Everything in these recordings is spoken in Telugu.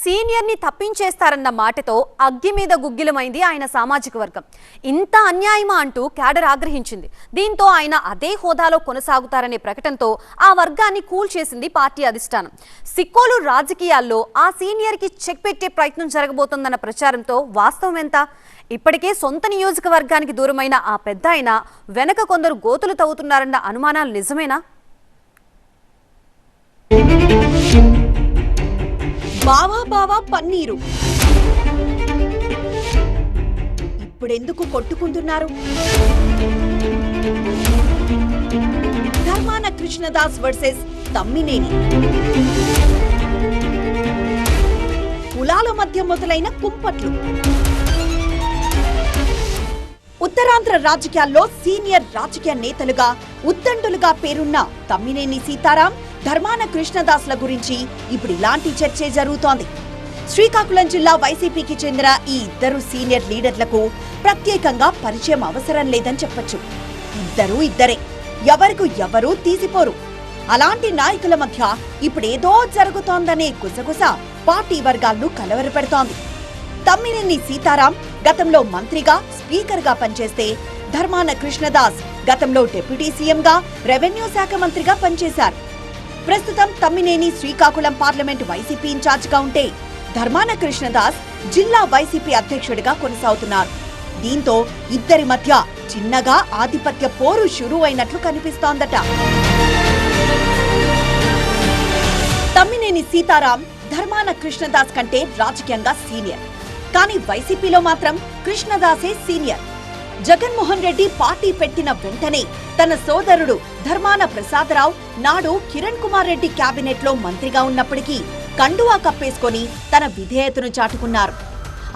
సీనియర్ని తప్పించేస్తారన్న మాటతో అగ్గి మీద గుగ్గిలమైంది ఆయన సామాజిక వర్గం. ఇంత అన్యాయమా అంటూ క్యాడర్ ఆగ్రహించింది. దీంతో ఆయన అదే హోదాలో కొనసాగుతారనే ప్రకటనతో ఆ వర్గాన్ని కూల్చేసింది పార్టీ అధిష్టానం. సిక్కోలు రాజకీయాల్లో ఆ సీనియర్కి చెక్ పెట్టే ప్రయత్నం జరగబోతోందన్న ప్రచారంతో వాస్తవం ఎంత? ఇప్పటికే సొంత నియోజకవర్గానికి దూరమైన ఆ పెద్ద ఆయన వెనక కొందరు గోతులు తవ్వుతున్నారన్న అనుమానాలు నిజమేనా? బావా బావా పన్నీరు ఇప్పుడెందుకు కొట్టుకుంటున్నారు? ధర్మాన కృష్ణదాస్ వర్సెస్ తమ్మినేని. కులాల మధ్య మొదలైన కుంపట్లు. ఉత్తరాంధ్ర రాజకీయాల్లో సీనియర్ రాజకీయ నేతలుగా ఉద్దండులుగా పేరున్న తమ్మినేని సీతారాం, ధర్మాన కృష్ణదాస్ల గురించి ఇప్పుడు ఇలాంటి చర్చే జరుగుతోంది. శ్రీకాకుళం జిల్లా వైసీపీకి చెందిన ఈ ఇద్దరు సీనియర్ లీడర్లకు ప్రత్యేకంగా పరిచయం అవసరం లేదని చెప్పొచ్చు. ఇద్దరు ఇద్దరే, ఎవరికి ఎవరూ తీసిపోరు. అలాంటి నాయకుల మధ్య ఇప్పుడేదో జరుగుతోందనే గుసగుస పార్టీ వర్గాలను కలవరపెడుతోంది. తమ్మినేని సీతారాం గతంలో మంత్రిగా, స్పీకర్గా పనిచేస్తే, ధర్మాన కృష్ణదాస్ గతంలో డిప్యూటీ సీఎంగా, రెవెన్యూ శాఖ మంత్రిగా పనిచేశారు. ప్రస్తుతం తమ్మినేని శ్రీకాకుళం పార్లమెంట్ వైసీపీ ఇన్ఛార్జిగా ఉంటే, ధర్మాన కృష్ణదాస్ జిల్లా వైసీపీ అధ్యక్షుడిగా కొనసాగుతున్నారు. దీంతో ఇద్దరి మధ్య చిన్నగా ఆధిపత్య పోరు షురూ అయినట్లు కనిపిస్తోందట. తమ్మినేని సీతారాం ధర్మాన కృష్ణదాస్ కంటే రాజకీయంగా సీనియర్. కానీ వైసీపీలో మాత్రం కృష్ణదాసే సీనియర్. జగన్మోహన్ రెడ్డి పార్టీ పెట్టిన వెంటనే తన సోదరుడు ధర్మాన ప్రసాదరావు నాడు కిరణ్ కుమార్ రెడ్డి కేబినెట్ లో మంత్రిగా ఉన్నప్పటికీ కండువా కప్పేసుకొని తన విధేయతను చాటుకున్నారు.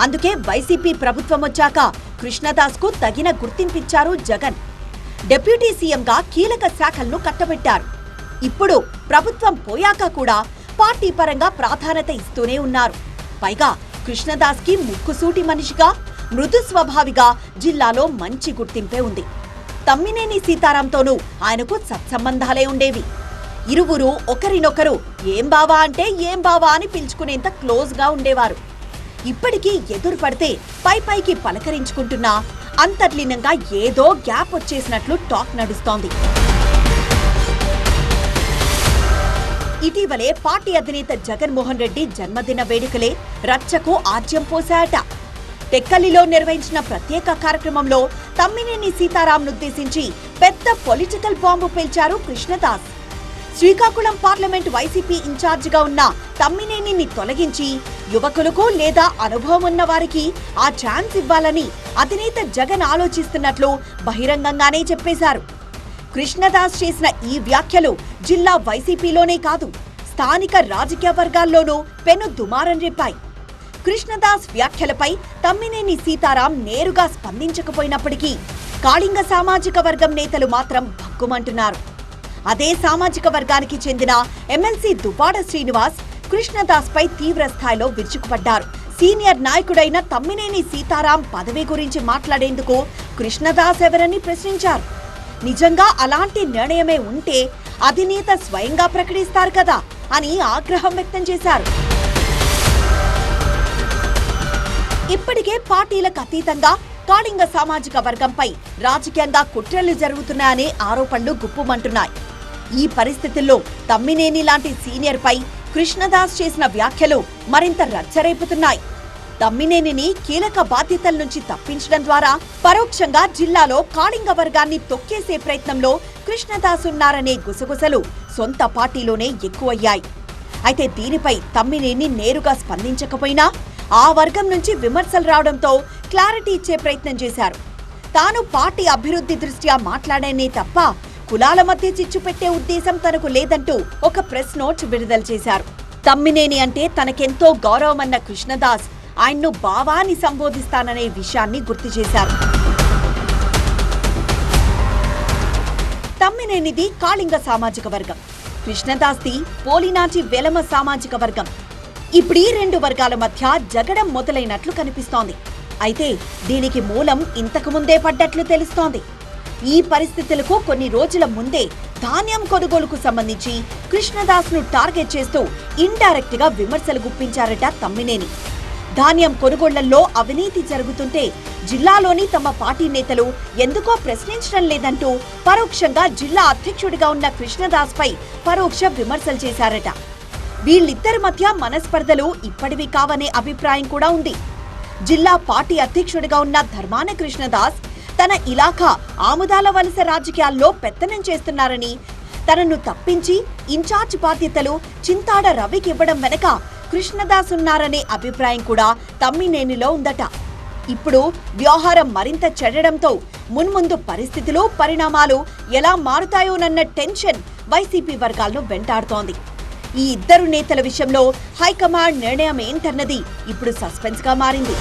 అందుకే వైసీపీ ప్రభుత్వం వచ్చాక కృష్ణదాస్ కు తగిన గుర్తింపిచ్చారు జగన్. డిప్యూటీ సీఎంగా కీలక శాఖలను కట్టబెట్టారు. ఇప్పుడు ప్రభుత్వం పోయాక కూడా పార్టీ పరంగా ప్రాధాన్యత ఇస్తూనే ఉన్నారు. పైగా కృష్ణదాస్ కి ముక్కుసూటి మనిషిగా, మృదు స్వభావిగా జిల్లాలో మంచి గుర్తింపే ఉంది. తమ్మినేని సీతారాంతోనూ ఆయనకు సత్సంబంధాలే ఉండేవి. ఇరువురు ఒకరినొకరు ఏం బావా అంటే ఏం బావా అని పిలుచుకునేంత క్లోజ్ గా ఉండేవారు. ఇప్పటికీ ఎదురు పడితే పైకి పలకరించుకుంటున్నా అంతర్లీనంగా ఏదో గ్యాప్ వచ్చేసినట్లు టాక్ నడుస్తోంది. ఇటీవలే పార్టీ అధినేత జగన్మోహన్ రెడ్డి జన్మదిన వేడుకలే రచ్చకు ఆజ్యం పోశాయట. టెక్కలిలో నిర్వహించిన ప్రత్యేక కార్యక్రమంలో తమ్మినేని సీతారాంనుద్దేశించి పెద్ద పొలిటికల్ బాంబు పేల్చారు కృష్ణదాస్. శ్రీకాకుళం పార్లమెంట్ వైసీపీ ఇన్ఛార్జిగా ఉన్న తమ్మినేనిని తొలగించి యువకులకు లేదా అనుభవం ఉన్న వారికి ఆ ఛాన్స్ ఇవ్వాలని అధినేత జగన్ ఆలోచిస్తున్నట్లు బహిరంగంగానే చెప్పేశారు. కృష్ణదాస్ చేసిన ఈ వ్యాఖ్యలు జిల్లా వైసీపీలోనే కాదు, స్థానిక రాజకీయ వర్గాల్లోనూ పెను దుమారం రేపాయి. కృష్ణదాస్ వ్యాఖ్యలపై తమ్మినేని సీతారాం నేరుగా స్పందించకపోయినప్పటికీ కాళింగ సామాజిక వర్గం నేతలు మాత్రం భగ్గుమంటున్నారు. అదే సామాజిక వర్గానికి చెందిన ఎమ్మెల్సీ దువ్వాడ శ్రీనివాస్ కృష్ణదాస్ పై తీవ్ర స్థాయిలో విరుచుకుపడ్డారు. సీనియర్ నాయకుడైన తమ్మినేని సీతారాం పదవి గురించి మాట్లాడేందుకు కృష్ణదాస్ ఎవరని ప్రశ్నించారు. నిజంగా అలాంటి నిర్ణయమే ఉంటే అధినేత స్వయంగా ప్రకటిస్తారు కదా అని ఆగ్రహం వ్యక్తం చేశారు. ఇప్పటికే పార్టీలకు అతీతంగా కాళింగ సామాజిక వర్గంపై రాజకీయంగా కుట్రలు జరుగుతున్నాయనే ఆరోపణలు గుప్పుమంటున్నాయి. ఈ పరిస్థితుల్లో తమ్మినేని లాంటి సీనియర్ పై కృష్ణదాస్ చేసిన వ్యాఖ్యలు మరింత రచ్చరేపుతున్నాయి. తమ్మినేనిని కీలక బాధ్యతల నుంచి తప్పించడం ద్వారా పరోక్షంగా జిల్లాలో కాళింగ వర్గాన్ని తొక్కేసే ప్రయత్నంలో కృష్ణదాస్ ఉన్నారనే గుసగుసలు సొంత పార్టీలోనే ఎక్కువయ్యాయి. అయితే దీనిపై తమ్మినేని నేరుగా స్పందించకపోయినా ఆ వర్గం నుంచి విమర్శలు రావడంతో క్లారిటీ ఇచ్చే ప్రయత్నం చేశారు. తాను పార్టీ అభివృద్ధి దృష్ట్యా మాట్లాడనే తప్ప కులాల మధ్య చిచ్చు పెట్టే ఉద్దేశం తనకు లేదంటూ ఒక ప్రెస్ నోట్ విడుదల చేశారు. తమ్మినేని అంటే తనకెంతో గౌరవమన్న కృష్ణదాస్ ఆయన్ను బావాని సంబోధిస్తాననే విషయాన్ని గుర్తు చేశారు. తమ్మినేనిది కాళింగ సామాజిక వర్గం, కృష్ణదాస్ది పోలినాటి వెలమ సామాజిక వర్గం. ఇప్పుడు ఈ రెండు వర్గాల మధ్య జగడం మొదలైనట్లు కనిపిస్తోంది. అయితే దీనికి మూలం ఇంతకు ముందే పడ్డట్లు తెలుస్తోంది. ఈ పరిస్థితులకు కొన్ని రోజుల ముందే ధాన్యం కొనుగోలుకు సంబంధించి కృష్ణదాస్ ను టార్గెట్ చేస్తూ ఇండైరెక్ట్ గా విమర్శలు గుప్పించారట తమ్మినేని. ధాన్యం కొనుగోళ్లలో అవినీతి జరుగుతుంటే జిల్లాలోని తమ పార్టీ నేతలు ఎందుకో ప్రశ్నించడం లేదంటూ పరోక్షంగా జిల్లా అధ్యక్షుడిగా ఉన్న కృష్ణదాస్ పై పరోక్ష విమర్శలు చేశారట. వీళ్ళిద్దరి మధ్య మనస్పర్ధలు ఇప్పటివి కావనే అభిప్రాయం కూడా ఉంది. జిల్లా పార్టీ అధ్యక్షుడిగా ఉన్న ధర్మాన కృష్ణదాస్ తన ఇలాఖా ఆముదాల వలస రాజకీయాల్లో పెత్తనం చేస్తున్నారని, తనను తప్పించి ఇన్ఛార్జ్ బాధ్యతలు చింతాడ రవికి ఇవ్వడం వెనక కృష్ణదాస్ ఉన్నారనే అభిప్రాయం కూడా తమ్మినేనిలో ఉందట. ఇప్పుడు వ్యవహారం మరింత చెడడంతో మున్ముందు పరిస్థితులు పరిణామాలు ఎలా మారుతాయోనన్న టెన్షన్ వైసీపీ వర్గాలను వెంటాడుతోంది. ఈ ఇద్దరు నేతల విషయంలో హైకమాండ్ నిర్ణయం ఏంటన్నది ఇప్పుడు సస్పెన్స్ గా మారింది.